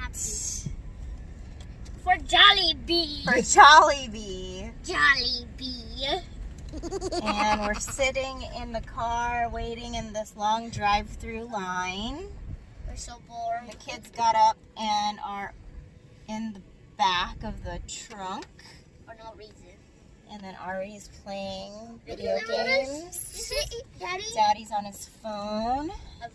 out for Jollibee. for Jollibee. Jollibee. And we're sitting in the car waiting in this long drive-through line. We're so bored. The kids got up and are in the back of the trunk. For no reason. And then Ari's playing video games. Daddy? Daddy's on his phone.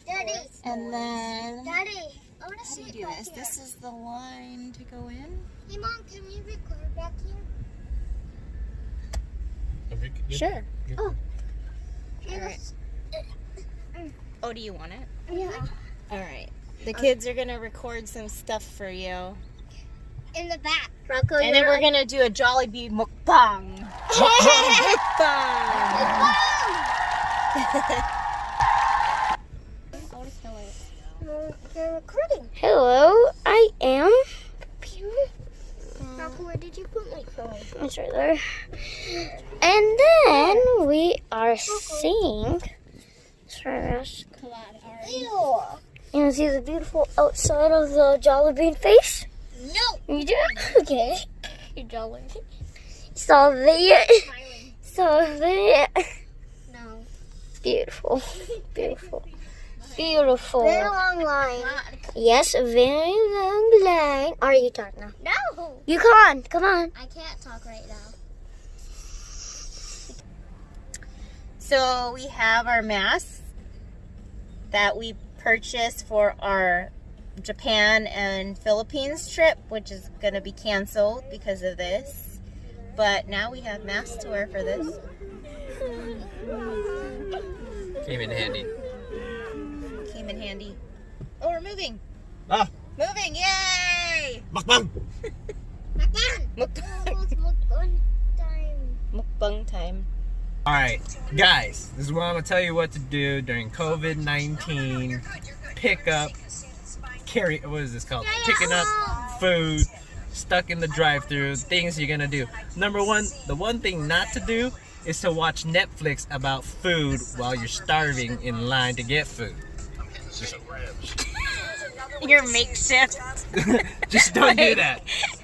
Daddy. And then, Daddy. I want to how see do you it do back this? here. This is the line to go in. Hey, Mom, can we record back here? Sure. Oh. All right. Oh, do you want it? Yeah. All right. The kids are going to record some stuff for you. In the back. Rocco, And then we're going to do a Jollibee mukbang. Mukbang. You're recording. Hello, I am. Rocco, where did you put my phone? It's right there. And then we are seeing. Sorry, Come on, Ari. you want to see the beautiful outside of the Jollibee face? No. You do? Okay. Your Jollibee. So there. So there. No. Beautiful. Beautiful. Beautiful. Very long line. Yes, a very long line. Are you talking now? No. You can. Come on. I can't talk right now. So we have our masks that we purchased for our Japan and Philippines trip, which is going to be canceled because of this. But now we have masks to wear for this. Came in handy. Came in handy. Oh, we're moving. Ah! Moving, yay! Mukbang! Mukbang. Mukbang time. Alright, guys, this is what I'm gonna tell you what to do during COVID-19 pick up, carry, what is this called? Picking up food, stuck in the drive-thru, things you're gonna do. Number one, the one thing not to do is to watch Netflix about food while you're starving in line to get food. Your makeshift. Just don't do that.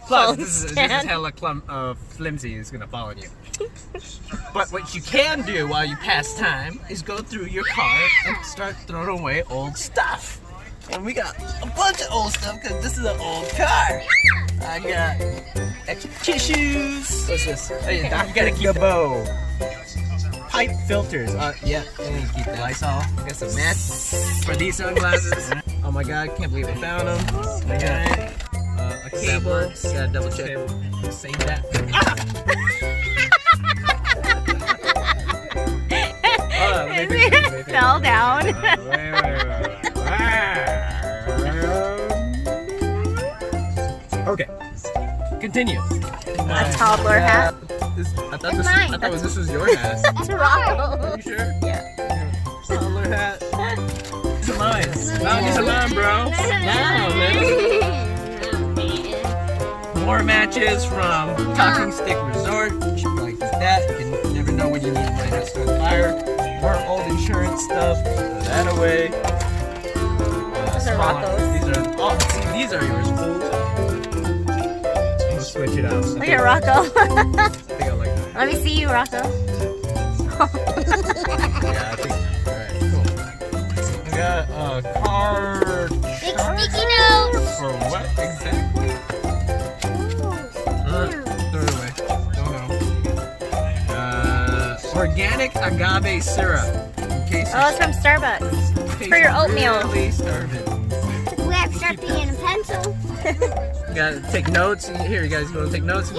Plus, this is stand. hella flimsy. It's gonna fall on you. But what you can do while you pass time is go through your car and start throwing away old stuff. And we got a bunch of old stuff because this is an old car. I got extra tissues. What's this? Oh, yeah, you gotta keep the bow. Pipe filters. Yeah, and keep the Lysol. I got some mats for these sunglasses. Oh my god, can't believe I found them. I got a cable. Gotta double check. Save that. It fell down. Okay, continue. A toddler hat. I thought this was your hat. It's Rocco. Are you sure? Yeah. Toddler hat. These are mine. No, these are mine, bro. Now, man. More matches from Talking Stick Resort. Shit like that. You can never know when you need to light start fire. More old insurance stuff. Throw that away. Those are Rocco's. These are yours, fools. Let's switch it out. Look at Rocco. I think I like that. Let me see you, Rocco. Yeah, I think. Alright, cool. I got a card. Big sticky notes. For what exactly? Throw it away. Don't know. Organic agave syrup. In case Oh, it's from Starbucks. For your oatmeal. Really starving. We have Sharpie and a pencil. You gotta take notes. Here, you guys want to take notes?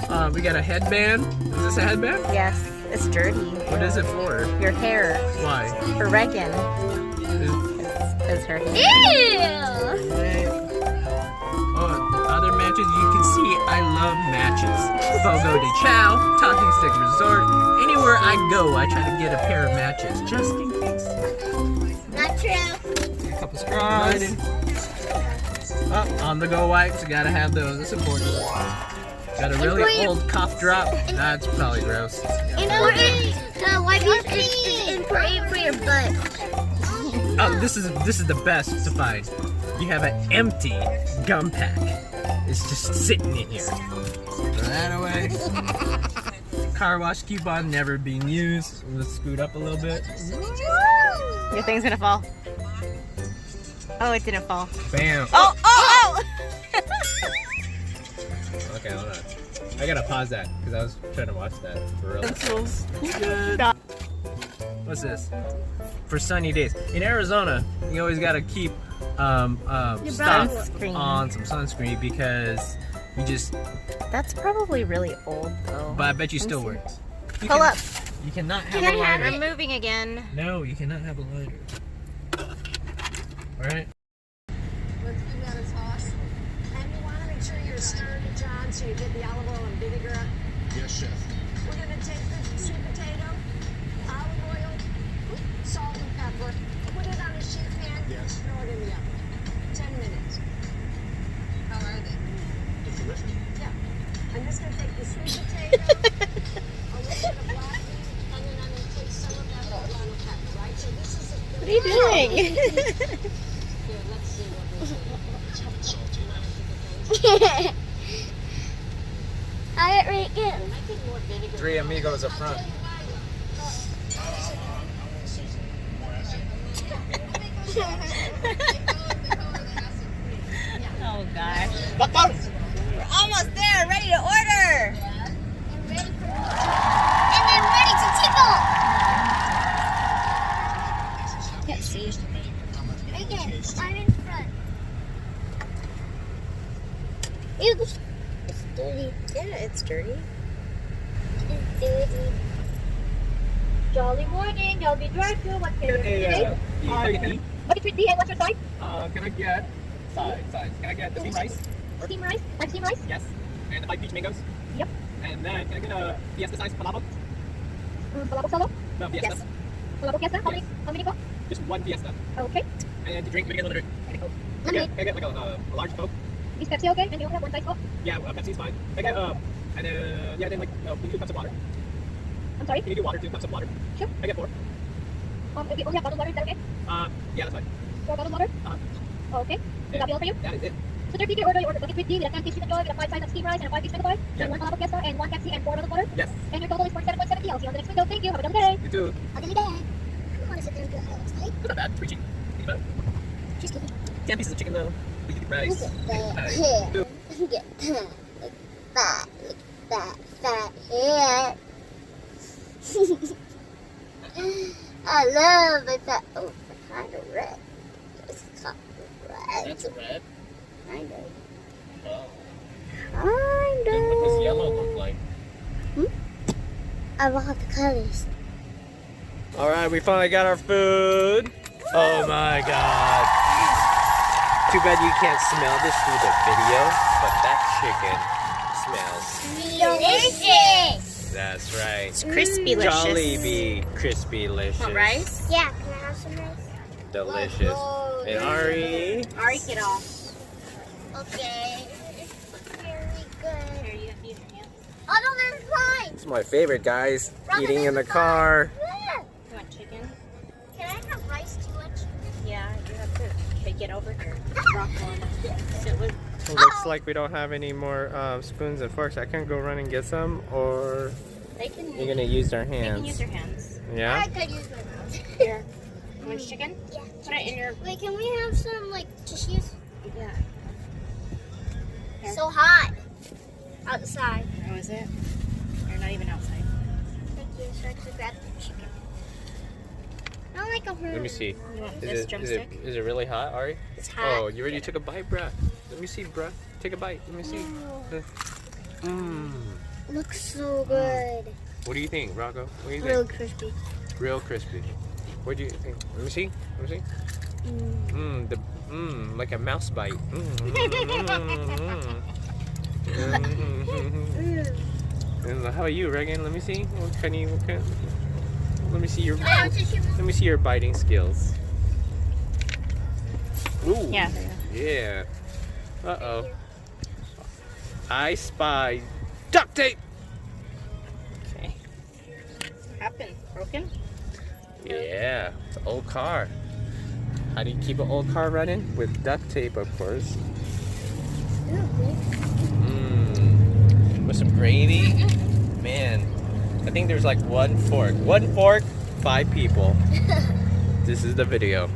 Alright, we got a headband. Is this a headband? Yes, it's dirty. What is it for? Your hair. Why? For Reagan. It's her hair. Ew. Oh, other matches you can see. I love matches. Fogo de Chao, Talking Stick Resort. Anywhere I go, I try to get a pair of matches just in case. Not true. A couple straws. On the go wipes. You gotta have those. It's important. Got a really old cough drop. That's probably gross. Important. Wipes is important for your butt. Oh, this is the best to find. you have an empty gum pack. It's just sitting in here. Throw that away. Car wash coupon never being used. Let's scoot up a little bit. Your thing's gonna fall. Oh, it didn't fall. Bam. Oh, oh, oh! Okay, hold on. I gotta pause that because I was trying to watch that for real. Pencils. Good. What's this? For sunny days. In Arizona, you always gotta keep stuff sunscreen. on some sunscreen because you just. That's probably really old though. But I bet you still works. Pull up. You cannot have Can a I have lighter. it? I'm moving again. No, you cannot have a lighter. All right. Let's give that a toss. And you want to make sure you're stirring it, John, so you get the olive oil and vinegar. Yes, chef. We're going to take the sweet potato, olive oil, salt and pepper, put it on a sheet pan, Yes. throw it in the oven. 10 minutes. How are they? It's delicious. Yeah. I'm just going to take the sweet potato, a little bit of black bean, and then I'm going to take some of that oregano pepper, right? So this is a What are you doing? Here, let's see what this is. Salty. Alright, Reagan. I think more vinegar. Three amigos up front. Oh gosh. We're almost there, ready to order. And then ready to tickle. Can't see. Again, I'm in front. Ew, this it's dirty. Yeah, it's dirty. It's dirty. Jolly morning, Jollibee drive-thru. What can you do? What is with the what's your size? Can I get sides? Can I get the steamed rice? Steamed rice? Like steamed rice? Yes. And the 5 peach mangoes? Yep. And then can I get a fiesta size palabok? Palabok solo? No, fiesta. Yes. Palabok fiesta? How many cups? Just one fiesta. Okay. And to drink, can I get another drink? Can I get like a large Coke? Is Pepsi okay? And you only have one size cup? Yeah, Pepsi's fine. Can I get, and yeah, then like, we do 2 cups of water. I'm sorry? Can you do water, 2 cups of water? Sure. I get 4. Okay, only have bottled water, is that okay? Yeah, that's fine. 4 bottled water? Okay. Would that be all for you? That is it. So there's your order. Your order bucket with D with a 10 piece chicken joy, with a 5 sides of steamed rice and a 5 piece mango pie, Yeah. and 1 palabok fiesta, and 1 Pepsi, and 4 bottled water. Yes. And your total is 47.70. I'll see you on the next window. Thank you. Have a lovely day. You too. I'll give you that. I want to sit there and go outside. It's not bad. 3 cheap. Think about it. Just kidding. 10 pieces of chicken though. We can do rice. Look at Nice. that hair. Look at that. Look at that fat hair. I love my fat. Oh, kind of red. It's kind of red. That's red. Kind of. Oh. Kind And what does of. yellow look like? I love the colors. Alright, we finally got our food. Oh my god. Too bad you can't smell this through the video, but that chicken smells. Delicious. That's right. It's crispy licious. Jollibee crispy-licious. Want rice? Yeah, can I have some rice? Delicious. And Ari. Ari, get off. Okay. Very good. Here, you use your hands. Oh no, there's mine. It's my favorite, guys. Robin, Eating in the there's car. Yeah. You want chicken? Can I have rice too much? Yeah, you have to. Okay, get over here. Rock one. Sit with. It looks like we don't have any more spoons and forks. I can go run and get some, or They can. you're gonna use our You can hands. use your hands. Yeah? I could use my mouth. Here. You want chicken? Yeah. Put it in your. Wait, can we have some like tissues? Yeah. Here. So hot outside. Oh, is it? You're not even outside. Thank you. So I could grab the chicken. I don't like a Let me see. You want Is this it, is drumstick? it is it really hot, Ari? It's hot. Oh, you already took a bite, bruh. Let me see, bruh. Take a bite. Let me see. Mmm. Looks so good. What do you think, Rocco? What do you think? Real crispy. Real crispy. What do you think? Let me see. Let me see. Like a mouse bite. And how about you, Reagan? Let me see. Let me see your. Let me see your biting skills. Ooh. Yeah. Yeah. Uh-oh. I spy duct tape. Okay. What happened? Broken? Yeah, it's an old car. How do you keep an old car running? With duct tape, of course. With some gravy. Man, I think there's like one fork. One fork, 5 people. This is the video.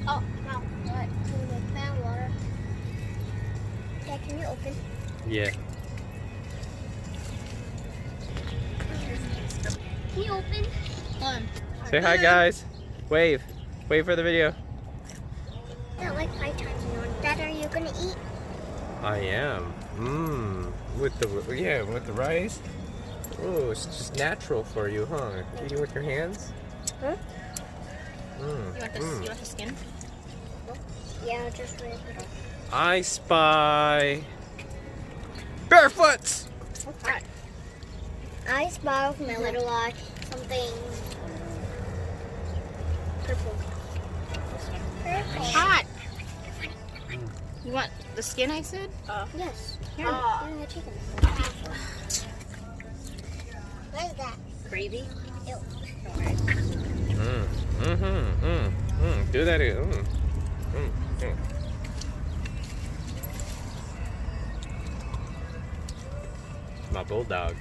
Oh, no. What? Can you make fan water? Yeah, can you open? Yeah. Can you open? Say hi, guys. Wave. Wave for the video. Not like 5 times more. Dad, are you gonna eat? I am. With the rice. Oh, it's just natural for you, huh? Eating with your hands. Huh? You want this? You want the skin? Yeah, just rip it off. I spy barefoots. Okay. I spy with my little eye something purple. Purple. Hot. You want the skin? I said. Yes. Here. Yeah, the chicken. What is that? Gravy. Ew. Do that. My bulldog.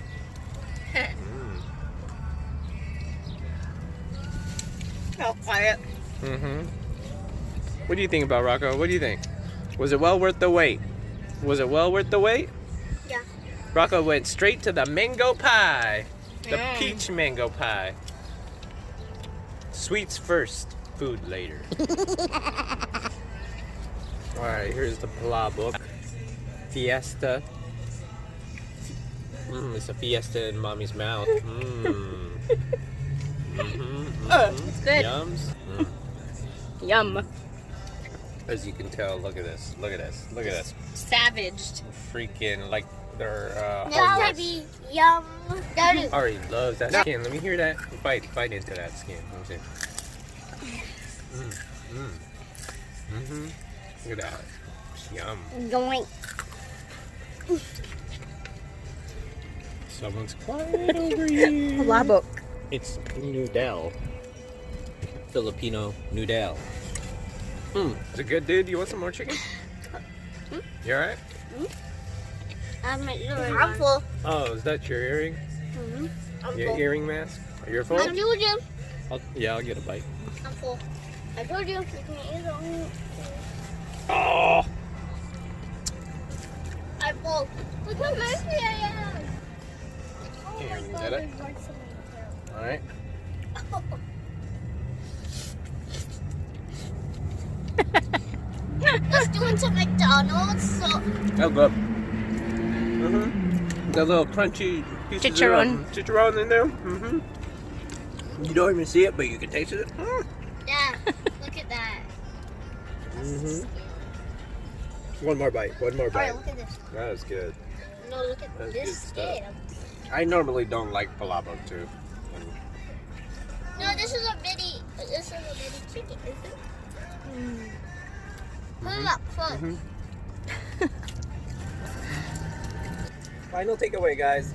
Oh, quiet. What do you think about Rocco? What do you think? Was it well worth the wait? Was it well worth the wait? Yeah. Rocco went straight to the mango pie. The Yum. peach mango pie. Sweets first, food later. Alright, here's the blah book. Fiesta. It's a fiesta in mommy's mouth. It's good. Yums. Yum. As you can tell, look at this. Look at this. Look at this. Savaged. Freaking like they're Jollibee. Yum. Daddy. Ari loves that skin. Let me hear that. Bite into that skin. Let me see. Look at that. Yum. Going. Someone's quiet over here. Labok. It's noodle. Filipino noodle. Is it good, dude? You want some more chicken? You alright? I'm full. Oh, is that your earring? I'm Your full. earring mask? You're full? I told you. I'll get a bite. I'm full. I told you. You can eat it. Oh! I'm full. Look how messy I am. Here, you get it? Alright. Let's do it to McDonald's. So That'll go. Got a little crunchy piece Chicharron. of chicharron in there. You don't even see it, but you can taste it. yeah, look at that. One more bite. One more bite. Alright, look at this. That was good. No, look at That's this good stuff. skin. I normally don't like palabok too. No, this is a bitty. This is a bitty chicken, isn't it? Put it up front. Final takeaway, guys.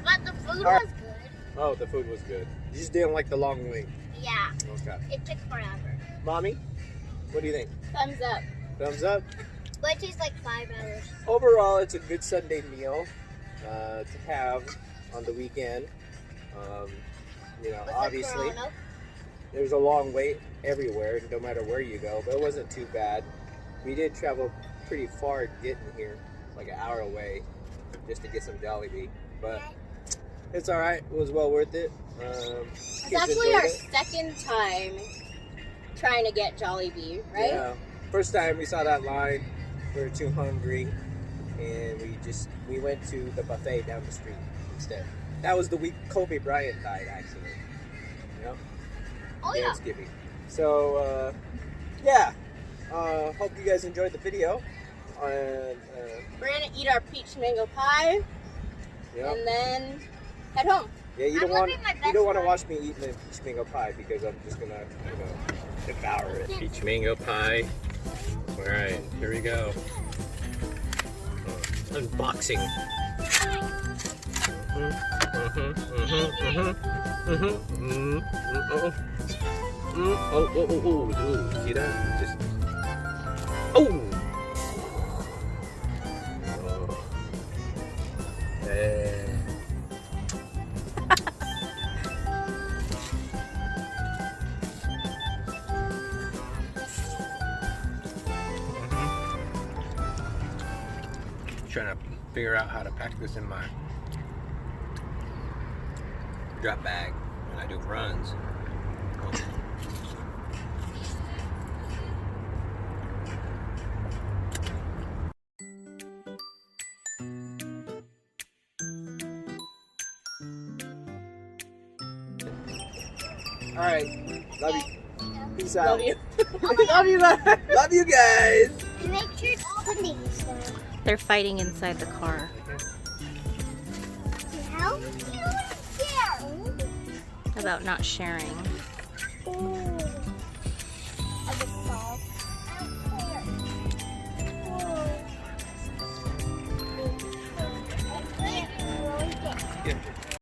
But the food Alright. was good. Oh, the food was good. You just didn't like the long wait. Yeah, Okay. it took forever. Mommy, what do you think? Thumbs up. Thumbs up. But it takes like 5 hours. Overall, it's a good Sunday meal to have on the weekend. You know, With obviously, the Corona. there's a long wait everywhere, no matter where you go, but it wasn't too bad. We did travel pretty far getting here, like an hour away, just to get some Jollibee. But it's all right. It was well worth it. It's actually our second time trying to get Jollibee, right? Yeah. First time we saw that line, we were too hungry, and we went to the buffet down the street instead. That was the week Kobe Bryant died, actually. You know? Oh yeah. Thanksgiving. So, yeah. Hope you guys enjoyed the video. And, We're gonna eat our peach mango pie yeah. and then head home. Yeah, you I'm don't want living my you best don't want to life. watch me eating a peach mango pie because I'm just gonna devour it. Peach mango pie. All right, here we go. Unboxing. Oh, see that? Just. Oh! Trying to figure out how to pack this in my drop bag when I do runs. All right, love you. Peace out. Love you. Love you guys. Love you guys. Make sure to put these down. They're fighting inside the car How cute is there? about not sharing. Ooh. I just saw. I don't care. Ooh. I can't really get. Yeah.